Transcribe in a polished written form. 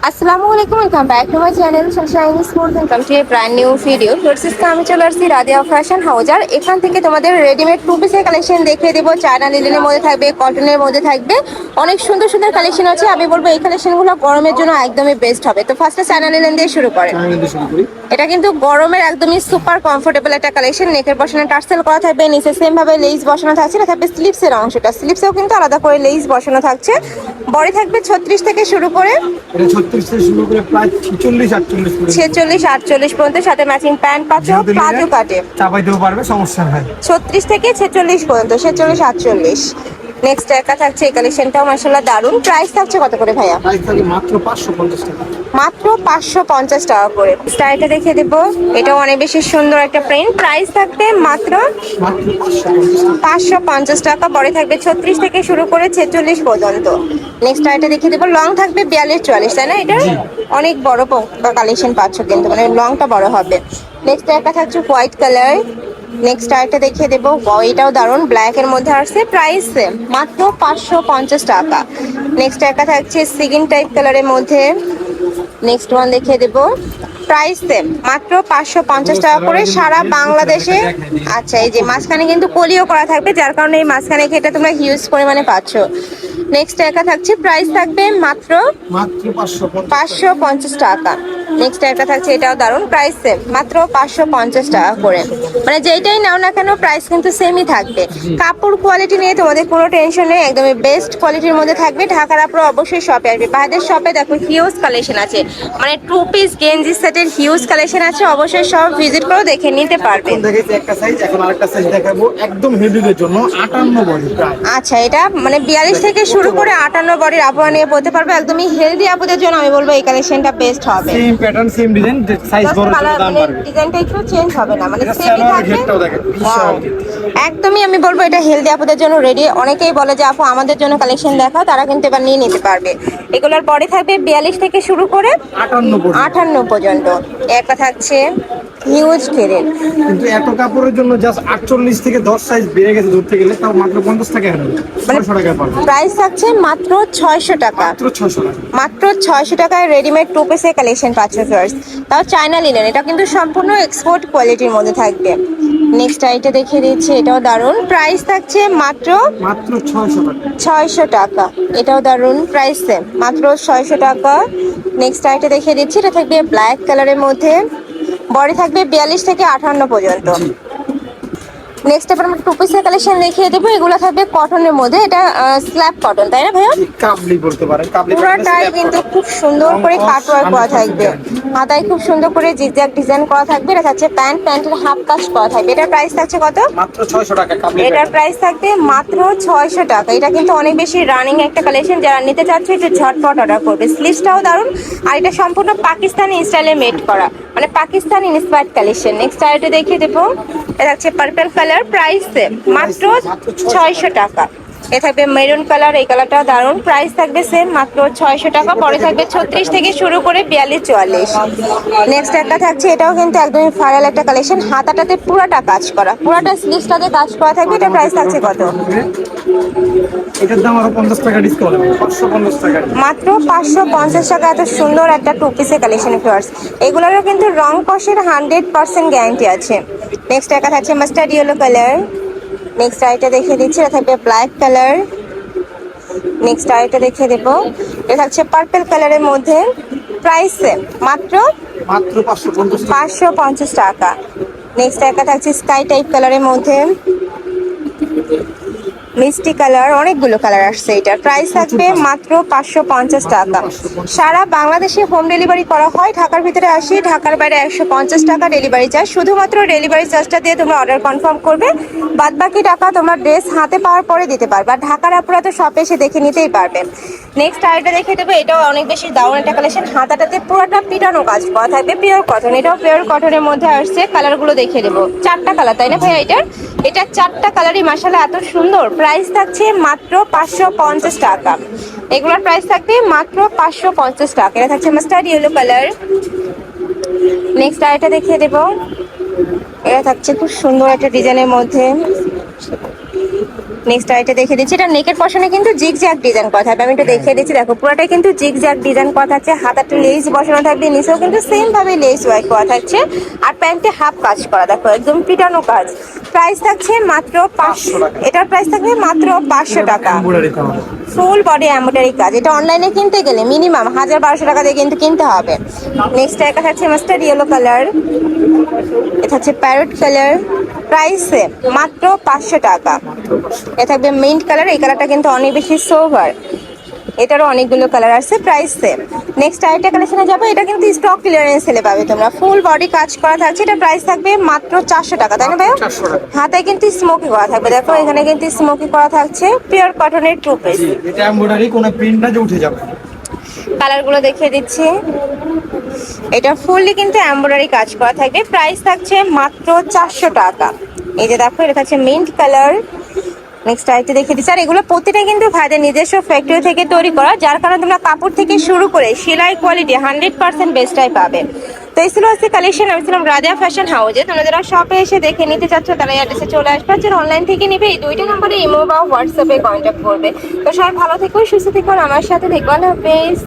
আসসালামু আলাইকুম, welcome back to my channel sunshine sports. Welcome to a brand new video. ফ্লোরসিসকে আমি চলে আসছি রাদিয়া ফ্যাশন হাউজার। এখান থেকে তোমাদের রেডিমেড টু পিসের কালেকশন দেখিয়ে দেবো। চায়না লিনেনের মধ্যে থাকবে, কটনের মধ্যে থাকবে, অনেক সুন্দর সুন্দর কালেকশন আছে। আমি বলবো এই কালেকশনগুলো গরমের জন্য একদমই বেস্ট হবে। তো ফার্স্টে চায়না লিনেন দিয়ে শুরু করে। এটা কিন্তু গরমের একদমই সুপার কমফোর্টেবল একটা কালেকশন। নেকের পশনে টার্সেল করা থাকবে, নিচে সেম ভাবে লেস বসানো থাকছে। এটা থাকবে স্লিপসের অংশটা, স্লিপসেও কিন্তু আলাদা করে লেস বসানো থাকছে। বডি থাকবে 36 থেকে শুরু করে, এটা 36 থেকে শুরু করে প্রায় 46 46 পর্যন্ত। সাথে ম্যাচিং প্যান্ট পাচ্ছ, প্লাজো কাটে চাপাইতেও পারবে, সমস্যা নাই। 36 থেকে 46 পর্যন্ত, 46 48। নেক্সট একা থাকছে এই কালেকশনটাও মাশাআল্লাহ দারুন। প্রাইস থাকছে কত করে ভাইয়া? প্রাইস থাকে মাত্র 550 টাকা। মাত্র 550 টাকা করে। স্টাইলটা দেখিয়ে দেবো, এটাও অনেক বেশি সুন্দর একটা প্রিন্ট। প্রাইস থাকবে মাত্র 550 টাকা। বড় থাকবে 36 থেকে শুরু করে 46 পর্যন্ত। নেক্সট আইটা দেখিয়ে দেবো, লং থাকবে 42 44, তাই না? এটা অনেক বড় কালেকশন পাচ্ছ কিন্তু, মানে লংটা বড় হবে। নেক্সট একটা থাকছে হোয়াইট কালার। নেক্সট আরেকটা দেখিয়ে দেবো, এটাও দারুন, ব্ল্যাক এর মধ্যে আসছে। প্রাইস মাত্র 550 টাকা। নেক্সট একটা থাকছে সিগিন টাইপ কালারের মধ্যে। নেক্সট ওয়ান দেখিয়ে দেবো, প্রাইস মাত্র 550 টাকা করে সারা বাংলাদেশে। আচ্ছা, এই যে মাঝখানে কিন্তু কলিও করা থাকবে, যার কারণে এই মাঝখানে এটা তোমরা হিউজ পরিমাণে পাচ্ছ। নেক্সট একা থাকছে, প্রাইস থাকবে মাত্র 550 টাকা। নেক্সট একটা থাকছে, এটাও দারুন, প্রাইস সেম, মাত্র 550 টাকা করে। মানে যেইটাই নাও না কেন প্রাইস কিন্তু সেমই থাকবে। কাপড় কোয়ালিটি নিয়ে তোমাদের কোনো টেনশন নেই, একদমই বেস্ট কোয়ালিটির মধ্যে থাকবে। ঢাকার আপনারা অবশ্যই শপে আসবে। ভাইদের শপে দেখো হিউজ কালেকশন আছে, মানে টু পিস গেঞ্জি সেটের হিউজ কালেকশন আছে। অবশ্যই সব ভিজিট করে দেখে নিতে পারবেন। দেখেছি একটা সাইজ, এখন আরেকটা সাইজ দেখাবো একদম হেভিদের জন্য 58 বডি। আচ্ছা, এটা মানে 42 থেকে শুরু করে 58 বডির আপুরা নিয়ে পড়তে পারবে। একদমই হেলদি আপুদের জন্য আমি বলবো এই কালেকশনটা বেস্ট হবে। Same pattern, same design, size বড় ছোট দাম পারবে। ডিজাইনটা একটু চেঞ্জ হবে না, মানে সেমই থাকবে। বিশাল। একদমই আমি বলবো এটা হেলদি আপুদের জন্য রেডি। অনেকেই বলে যে আপু আমাদের জন্য কালেকশন দেখাও, তারা কিন্তু এবার নিয়ে নিতে পারবে। এগুলোর বডি থাকবে 42 থেকে শুরু করে 58 পর্যন্ত। একটা থাকছে হিউজ ঘেরের, কিন্তু এত কাপড়ের জন্য জাস্ট 48 থেকে 10 সাইজ বেড়ে গেছে ধরতে গেলে, তাও মাত্র 50 টাকা হবে, 600 টাকা পাবে। প্রাইস থাকছে মাত্র 600 টাকা। মাত্র 600 টাকা। মাত্র 600 টাকায় রেডিমেড টু পিসের কালেকশন পাচ্ছ ফার্স্ট, তাও চায়না লিনেন। এটা কিন্তু সম্পূর্ণ এক্সপোর্ট কোয়ালিটির মধ্যে থাকবে। নেক্সট আইটা দেখিয়ে দিচ্ছি, এটাও দারুন, প্রাইস থাকছে মাত্র 600 টাকা। 600 টাকা। এটাও দারুন, প্রাইস সেম, মাত্র 600 টাকা। নেক্সট আইটা দেখিয়ে দিচ্ছি, এটা থাকবে ব্ল্যাক কালারের মধ্যে। বডি থাকবে 42 থেকে 58 পর্যন্ত। নেক্সট এবার আমরা টু পিসের কালেকশন দেখিয়ে দেবো। এগুলো থাকবে কটনের মধ্যে, এটা স্ল্যাব কটন, তাই না ভাইয়া? কাবলি বলতে পারেন, কাবলি পুরোটাই কিন্তু খুব সুন্দর করে কাটওয়ার্ক করা থাকবে। হাতায় খুব সুন্দর করে জিগজ্যাগ ডিজাইন করা থাকবে। এটা থাকছে প্যান্ট, প্যান্টের হাফ কাজ করা থাকবে। এটার প্রাইস থাকছে কত? মাত্র 600 টাকা। কাবলি এটার প্রাইস থাকবে মাত্র 600 টাকা। এটা কিন্তু অনেক বেশি রানিং একটা কালেকশন, যারা নিতে চাচ্ছে একটু ঝটপট অর্ডার করবে। স্লিভসটাও দারুন, আর এটা সম্পূর্ণ পাকিস্তানি স্টাইলে মেড করা, মানে পাকিস্তানি ইন্সপায়ার্ড কালেকশন। নেক্সট আইটা দেখিয়ে দেবো, এটা হচ্ছে পার্পল কালার, প্রাইস মাত্র 600 টাকা। এ থাকবে মেরুন কালার, এই কালারটা দারুন, প্রাইস থাকবে সেম, মাত্র 600 টাকা। পরে থাকবে 36 থেকে শুরু করে 42 44। নেক্সট একটা থাকছে, এটাও কিন্তু একদমই ভাইরাল একটা কালেকশন। হাতাটাতে পুরাটা কাজ করা, পুরাটা স্লিভসটাতে কাজ করা থাকবে। এটা প্রাইস থাকছে কত? এটার দাম আরো 50 টাকা ডিসকাউন্ট, 550 টাকা। মাত্র 550 টাকা। এত সুন্দর একটা টু পিসের কালেকশন ফ্লোয়ার্স। এগুলোরও কিন্তু রং কষের 100% গ্যারান্টি আছে। নেক্সট একটা থাকছে মাস্টার্ড ইয়েলো কালার। নেক্সট আইটা দেখিয়ে দিচ্ছি, এটা থাকবে ব্ল্যাক কালার। নেক্সট আইটা দেখিয়ে দেবো, এটা থাকছে পার্পল কালারের মধ্যে। প্রাইস মাত্র 550 টাকা। নেক্সট একটা থাকছে স্কাই টাইপ কালারের মধ্যে, মিষ্টি কালার, অনেকগুলো কালার আসছে। এটার প্রাইস থাকবে মাত্র 550 টাকা। সারা বাংলাদেশে হোম ডেলিভারি করা হয়। ঢাকার ভিতরে 80, ঢাকার বাইরে 150 টাকা ডেলিভারি চার্জ। শুধুমাত্র ডেলিভারি চার্জটা দিয়ে তোমরা অর্ডার কনফার্ম করবে, বাদ বাকি টাকা তোমরা ড্রেস হাতে পাওয়ার পরে দিতে পারবে। আর ঢাকার আপুরা তো শপে এসে দেখে নিতেই পারবে। নেক্সট আইটা দেখে দেবে, এটাও অনেক বেশি দারুণ একটা কালেকশন। হাতাটাতে পুরোটা পিটানো কাজ করা থাকবে, পিওর কটন। এটাও পিওর কটনের মধ্যে আসছে। কালারগুলো দেখিয়ে দেবো, 4টা কালার, তাই না ভাইয়া? এটা 4টা কালারই মাশাআল্লাহ এত সুন্দর। প্রাইস থাকছে মাত্র 550 টাকা। এগুলোর প্রাইস থাকবে মাত্র 550 টাকা। এটা থাকছে মাস্টার্ড ইয়েলো কালার। নেক্সট আইটা দেখিয়ে দেবো, এটা থাকছে খুব সুন্দর একটা ডিজাইনের মধ্যে। নেক্সট আইটা দেখে দিচ্ছি, এটা নেকের পশনে কিন্তু জিগজ্যাগ ডিজাইন করা থাকবে। আমি একটু দেখিয়ে দিচ্ছি, দেখো পুরোটাই কিন্তু জিগজ্যাগ ডিজাইন করা থাকছে। হাতাটা লেস বসানো থাকবে, নিচেও কিন্তু সেম ভাবে লেস ওয়ার্ক করা থাকছে। আর প্যান্টে হাফ কাজ করা, দেখো একদম পিটানো কাজ। প্রাইস থাকছে মাত্র 500 টাকা। এটার প্রাইস থাকবে মাত্র 500 টাকা। ফুল বডি এমব্রয়ডারি কাজ। এটা অনলাইনে কিনতে গেলে মিনিমাম 1000-1200 টাকা দিয়ে কিন্তু কিনতে হবে। নেক্সট একটা থাকছে মাস্টার্ড ইয়েলো কালার, এটা হচ্ছে প্যারট কালার। প্রাইস মাত্র 500 টাকা। এটা থাকবে মিন্ট কালার, এই কালারটা কিন্তু অনেক বেশি সোভার। এটারও অনেকগুলো কালার আছে, প্রাইস সেম। নেক্সট আরেকটা কালেকশনে যাবো, এটা কিন্তু স্টক ক্লিয়ারেন্স সেলে পাবে তোমরা। ফুল বডি কাজ করা থাকছে, এটা প্রাইস থাকবে মাত্র 400 টাকা, তাই না ভাই? 400 টাকা। হাতায় কিন্তু স্মোকি করা থাকবে, দেখো এখানে কিন্তু স্মোকি করা থাকছে। পিওর কটনের টু পিস। এটা এমব্রয়ডারি, কোনো প্রিন্ট না যে উঠে যাবে। কালারগুলো দেখিয়ে দিচ্ছি। এটা ফুললি কিন্তু এমব্রয়ডারি কাজ করা থাকবে, প্রাইস থাকছে মাত্র 400 টাকা। এই যে দেখো, এটা থাকছে মিন্ট কালার। নেক্সট আরেকটা দেখিয়ে দিচ্ছি। আর এগুলো প্রতিটাই কিন্তু ভাইদের নিজস্ব ফ্যাক্টরি থেকে তৈরি করা, যার কারণে তোমরা কাপড় থেকে শুরু করে সেলাই কোয়ালিটি 100% বেস্টটাই পাবে। তো এই ছিল আজকে কালেকশন। আমি ছিলাম রাজা ফ্যাশন হাউসে। তোমরা যারা শপে এসে দেখে নিতে চাচ্ছ তারা অ্যাড্রেসে চলে আসবে। যারা অনলাইন থেকে নিবে এই দুইটা নম্বরে ইমো বা হোয়াটসঅ্যাপে কন্ট্যাক্ট করবে। তো সবাই ভালো থেকো, সুস্থ থেকো, আর আমার সাথে থেকো। আল্লাহ হাফেজ।